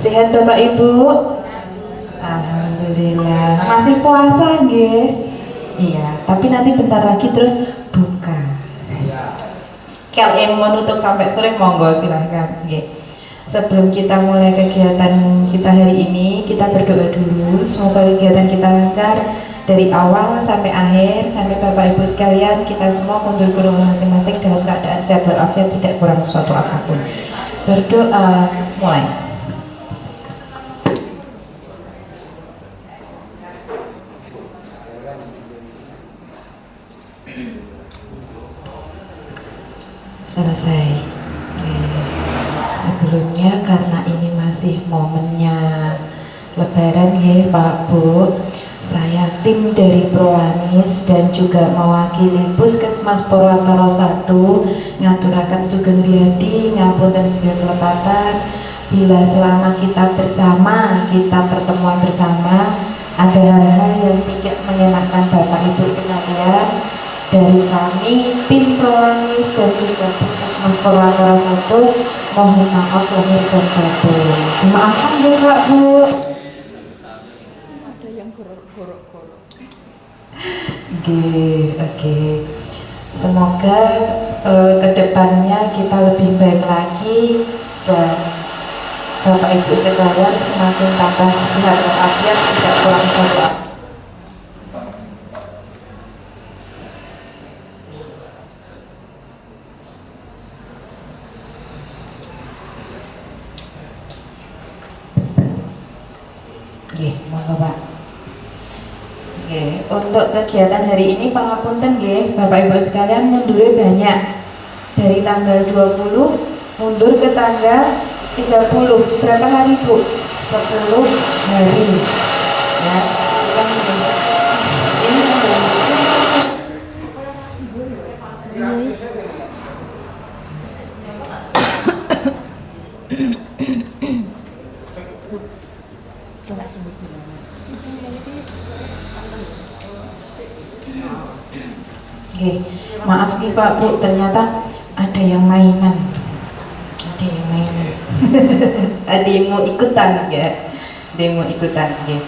Sehat Bapak Ibu? Alhamdulillah. Masih puasa nggih? Iya, tapi nanti bentar lagi terus buka. Kalau yang mau nutup sampai sore monggo silahkan. Nggih. Sebelum kita mulai kegiatan kita hari ini, kita berdoa dulu. Semoga kegiatan kita lancar dari awal sampai akhir, sampai Bapak Ibu sekalian kita semua kunjung ke rumah masing-masing dalam keadaan sehat walafiat, tidak kurang suatu apapun. Berdoa, mulai. Selesai. Sebelumnya karena ini masih momennya Lebaran ya Pak Bu, saya tim dari Proanis dan juga mewakili Puskesmas Purwantoro 1 ngaturaken sugeng riyadi ngapunten sedaya kelepatan bila selama kita bersama, kita pertemuan bersama ada hal-hal yang tidak menyenangkan Bapak Ibu sekalian, dari kami tim Proanis dan juga Puskesmas Purwantoro 1 mohon maaf lahir dan batin. Dimaafkan ya Pak Bu. Ada yang gorok-gorok. Oke. Semoga kedepannya kita lebih baik lagi dan Bapak Ibu sekalian semakin tambah sehat walafiat, tidak kurang suatu. Monggo Pak. Untuk kegiatan hari ini pangapunten nggih Bapak Ibu sekalian, mundurnya banyak. Dari tanggal 20 mundur ke tanggal 30. Berapa hari Bu? 10 hari. Ya, maaf nih Pak Bu, ternyata ada yang mainan. Ada yang mau ikutan ya? Ada yang mau ikutan ya?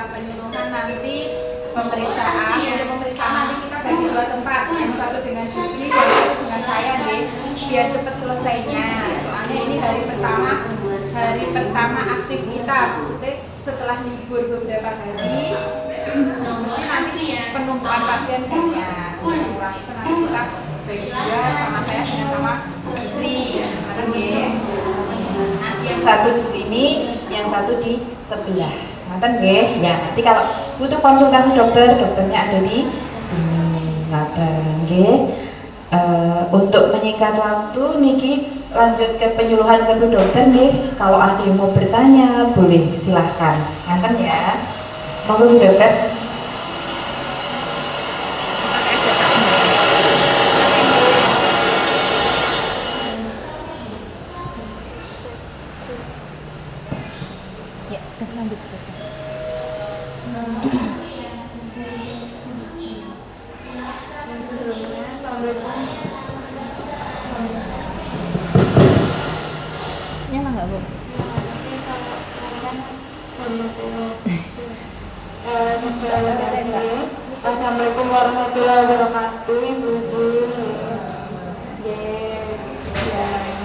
Penyuluhan nanti pemeriksaan. Untuk pemeriksaan nanti kita bagi dua tempat, yang satu dengan Susli dan satu dengan saya deh, biar cepat selesainya. Soalnya ini hari pertama aktif kita, maksudnya setelah libur beberapa hari, nanti penumpukan pasien banyak. Kurang itu nanti kita bagi dua, sama saya dengan sama Susli. Yang satu di sini, yang satu di sebelah. Ngaten nggih, ya nanti kalau butuh konsultasi dokternya ada di sini. Ngaten nggih. Untuk menyingkat waktu niki lanjut ke penyuluhan ke Bu Dokter nggih. Kalau ada yang mau bertanya boleh silahkan. Ngaten ya. Monggo Bu Dokter. Assalamualaikum warahmatullahi wabarakatuh, Ibu-ibu.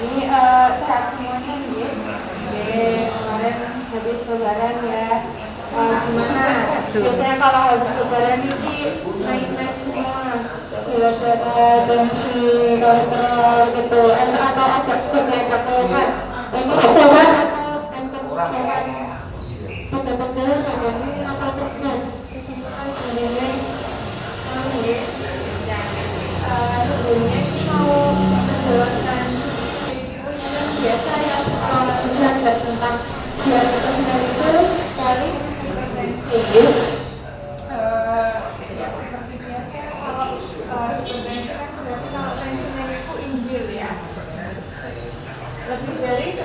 Ini sehat semuanya ya. Kemarin habis lebaran ya. Gimana? Biasanya kalau habis lebaran ini naik-naik semua. Gula-gula, tensi, kolesterol gitu. Atau ada kebanyakan. Ini ada betul-betul apa terus? Sebelumnya ini mau menjelaskan biasa ya belajar tentang diabetes mellitus kali hipertensi. Seperti biasa kalau hipertensi kan berarti kalau tensinya itu injil ya.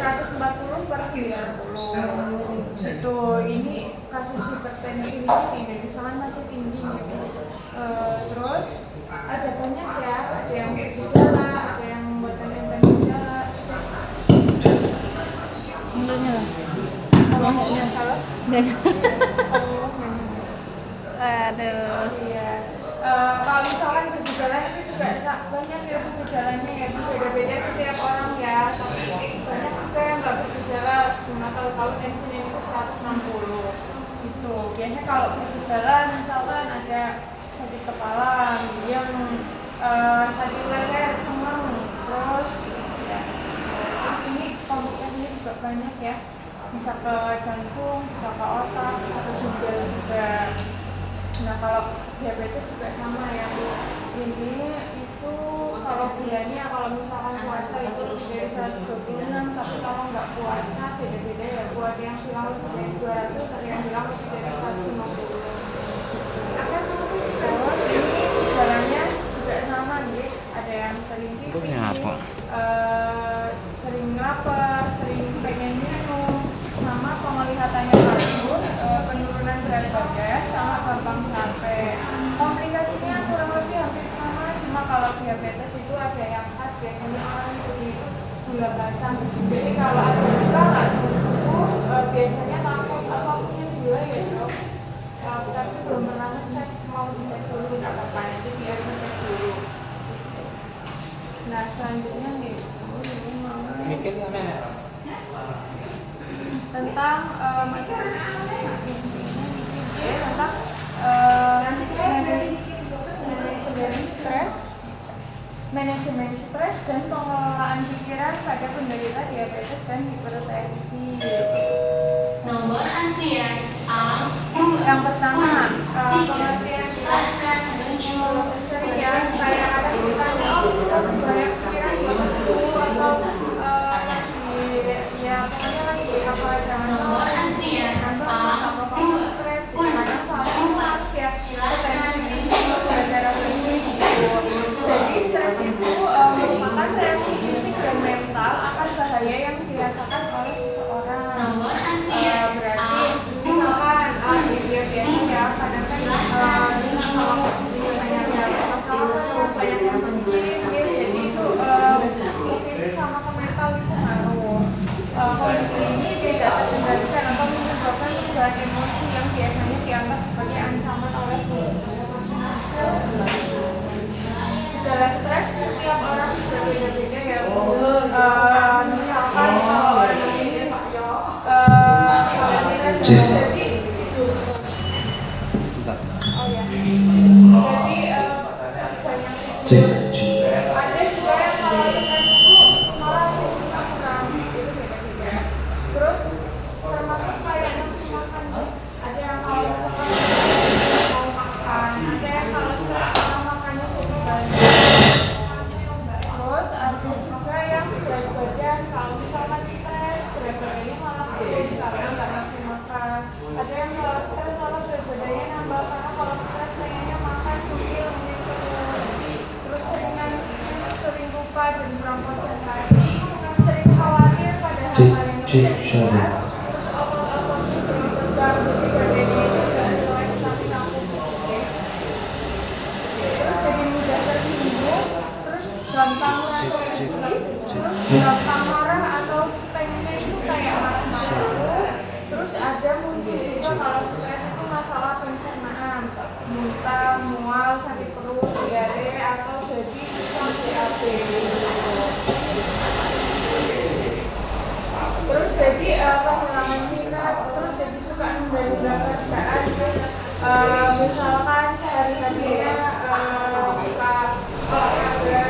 140 per 90 gitu. Ini kasus hipertensi ini di Indonesia kan masih tinggi gitu. Terus ada banyak ya, ada yang bergejala, ada yang buatan yang tanpa gejala. Kalau nggak nyala, Aduh. iya. Kalau misalkan bergejala itu juga banyak ya gejalanya ya, beda-beda setiap orang ya. Banyak juga yang nggak bergejala, cuma tahu-tahu tensinya itu 160 gitu. Biasanya kalau bergejala misalkan ada sakit kepala, yang sakit leher, semang, terus ya. Terus ini komplikasinya juga banyak ya, bisa ke jantung, bisa ke otak, atau juga. Nah kalau diabetes juga sama ya, ini itu kalau bulannya kalau misalkan puasa itu dari 126, tapi kalau nggak puasa beda-beda ya, buat yang bilang lebih dari 200, ada yang bilang lebih dari 150. Terus ini jalannya juga sama nih, ada yang sering tipis, sering lapar, sering pengen minum, sama penglihatannya bagus, penurunan berat badan, sama gampang capek. Komplikasinya kurang lebih hampir sama, cuma kalau diabetes itu ada yang khas, biasanya orang jadi gula pasang. Jadi kalau ada juga nggak sembuh, biasanya takut apa punya gula ya dok. Tapi belum pernah ngecek, mau dicek dulu nggak apa-apa, nanti biar ngecek dulu. Nah selanjutnya nih, tentang manajemen stres dan pengelolaan pikiran pada penderita diabetes dan hipertensi. Nomor antrian A2. Yang pertama, pengertian Silakan menuju sering ya, kayak ada misalnya, oh kita banyak pikiran atau ya pokoknya lagi apa jangan nomor antrian A2. kadang soalnya ya Silakan gara-gara jadi stres itu merupakan reaksi fisik dan mental akan bahaya yang dirasakan oleh seseorang. Nomor antrian Berarti misalkan dia biasa ya kadang kan kalau banyak yang benci jadi itu fisik sama ke mental itu ngaruh. Kondisi ini tidak terkendalikan atau menyebabkan perubahan emosi yang biasanya dianggap sebagai ancaman oleh tubuh. Gejala stres setiap orang berbeda-beda ya. Misalkan kalau orang ini jadi oh ya. Jadi banyak ada juga yang kalau dengan itu malah tidak kurang itu beda-beda. Terus termasuk kayak nafsu makan, ada yang kalau misalkan mau makan, ada yang kalau misalkan makannya jadi banyak. Terus ada juga yang berat badan, kalau misalkan stres berat badannya malah turun karena nggak nafsu makan. Ada yang kalau stres malah berat badannya nambah karena kalau stres pengennya makan cemil terus sering lupa dan kurang konsentrasi, sering khawatir pada hal-hal yang tidak jelas, terus otot-otot juga tegang, jadi badannya itu nggak relax tapi kaku terus jadi mudah tersinggung, terus gampang merasa tinggi, terus gampang marah atau pengennya itu kayak marah-marah. Terus ada muncul juga kalau stres itu masalah pencernaan, muntah, mual, sakit perut, diare, atau jadi susah BAB. Terus jadi kehilangan minat, terus jadi suka nunda-nunda kerjaan. Misalkan sehari-harinya suka olahraga,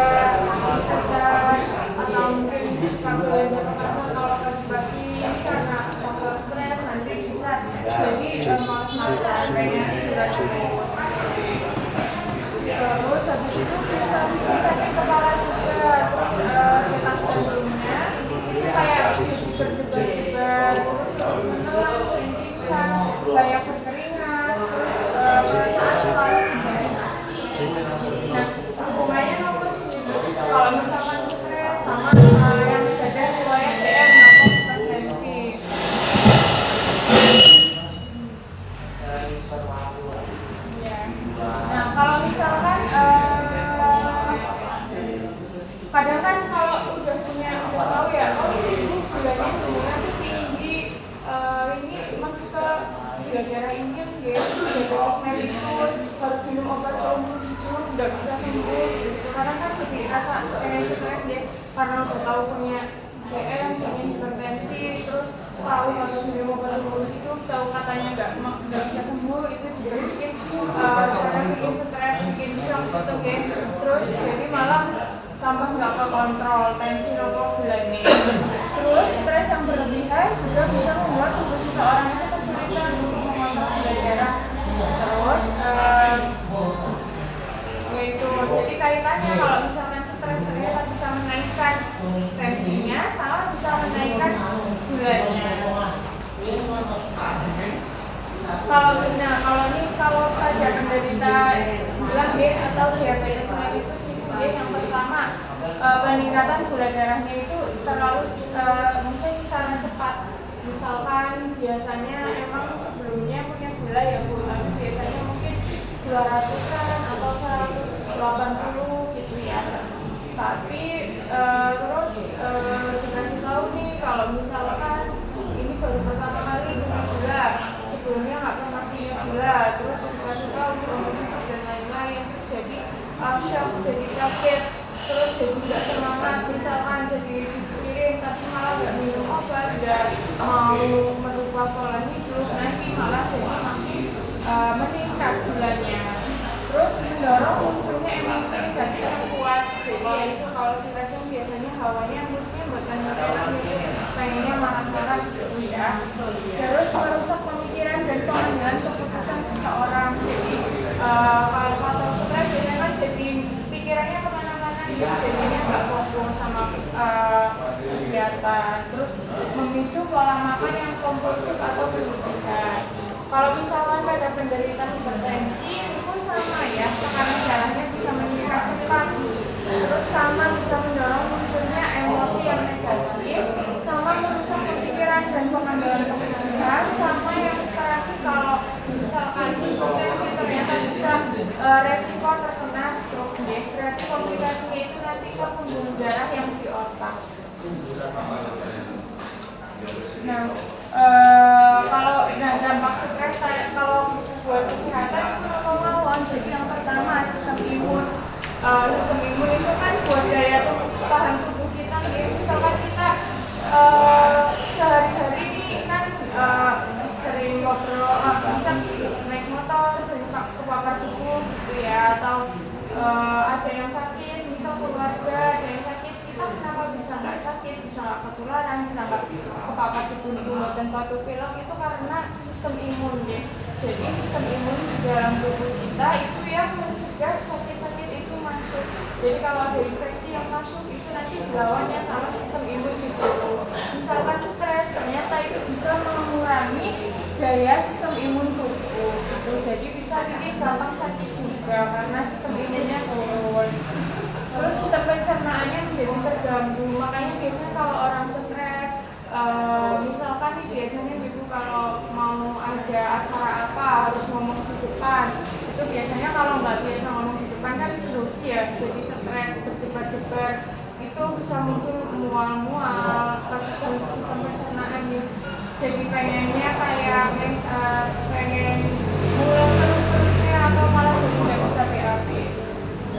exercise, atau mungkin suka belanja makanan kalau pagi-pagi karena faktor stres nanti bisa jadi malas-malasan pengen istirahat terus. nggak bisa sembuh gitu. Karena kan jadi rasa stres dia karena udah tahu punya DM, punya hipertensi, terus tahu harus minum obat sembuh itu, tahu katanya nggak bisa sembuh, itu juga bikin bikin stres, bikin shock gitu kan. Terus jadi malah tambah nggak kekontrol tensi rokok gulanya. Terus stres yang berlebihan juga bisa membuat tubuh seseorang itu kesulitan untuk mengontrol gula darah. Terus yaitu jadi kaitannya kalau misalkan stres ternyata bisa menaikkan tensinya, sama bisa menaikkan gulanya. Kalau pada penderita gula atau diabetes mellitus yang pertama, peningkatan gula darahnya itu terlalu mungkin karena cepat. Misalkan biasanya emang sebelumnya punya gula ya Bu, tapi biasanya mungkin 200-an atau 180 gitu ya. Tapi terus dikasih tahu nih kalau misalkan ini baru pertama kali punya gula, sebelumnya nggak pernah punya gula, terus dikasih tahu kemudian dan lain-lain, jadi shock, jadi kaget, terus jadi nggak semangat, misalkan jadi dipikirin tapi malah nggak minum obat, nggak mau merubah pola hidup, nanti malah jadi makin meningkat gulanya. Terus mendorong munculnya emosi negatif yang kuat. Jadi yaitu kalau stres biasanya hawanya moodnya bukan pengennya marah-marah gitu ya. Terus merusak pemikiran dan pengambilan keputusan seseorang. Jadi kalau stres biasanya kan jadi pikirannya kemana-mana, jadinya nggak fokus sama kegiatan. Terus memicu pola makan yang kompulsif atau berlebihan. Kalau misalkan pada penderita hipertensi itu sama ya, tekanan darahnya bisa meningkat cepat, terus sama bisa mendorong munculnya emosi yang negatif, sama merusak pemikiran dan pengambilan keputusan, sama yang terakhir kalau misalkan hipertensi ternyata bisa resiko terkena stroke, berarti komplikasinya itu nanti ke pembuluh darah yang di otak. Nah, kalau dampak stres kalau buat kesehatan itu melawan. Jadi yang pertama sistem imun itu kan buat daya tahan tubuh kita. Jadi misalkan kita sehari-hari ini kan sering ngobrol, bisa naik motor, sering kepapar tubuh gitu ya, atau ada yang sakit, misal keluarga ada yang sakit, kita kenapa bisa nggak sakit, bisa nggak ketularan, bisa nggak kepapar mulut dan batuk pilek, itu karena sistem imun ya. Jadi sistem imun di dalam tubuh kita itu yang mencegah sakit-sakit itu masuk. Jadi kalau ada infeksi yang masuk itu nanti dilawannya sama sistem imun di tubuh. Misalkan stres ternyata itu bisa mengurangi daya sistem imun tubuh gitu. Jadi bisa bikin gampang sakit juga karena sistem imunnya turun. Terus sistem pencernaannya menjadi terganggu. Makanya biasanya kalau orang stres, misalkan nih biasanya gitu kalau mau ada acara apa harus ngomong di depan, itu biasanya kalau nggak biasa ngomong di depan kan terus ya jadi stres, berdebar-debar, itu bisa muncul mual-mual, sistem pencernaan gitu. Jadi pengennya kayak pengen mules terus-terusnya atau malah jadi nggak bisa BAB.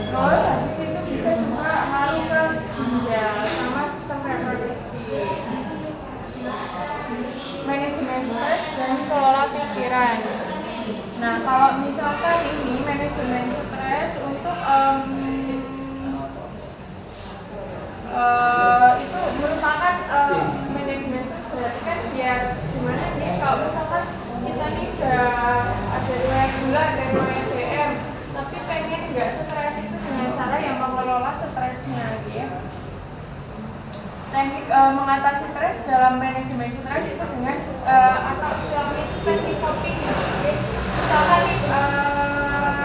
Terus habis itu bisa juga ngaruh ke ginjal sama sistem reproduksi. Manajemen stres dan kelola pikiran. Nah, kalau misalkan ini manajemen stres untuk itu merupakan manajemen stres berarti kan biar gimana nih kalau misalkan kita nih udah ada riwayat gula, ada riwayat DM, tapi pengen nggak stres itu dengan cara yang mengelola stresnya gitu. Teknik mengatasi stres dalam manajemen stres itu dengan atau istilahnya itu teknik coping. Misalkan nih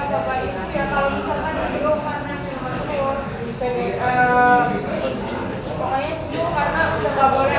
Bapak Ibu ya kalau misalkan jenuh karena jenuh terus, pokoknya jenuh karena udah nggak boleh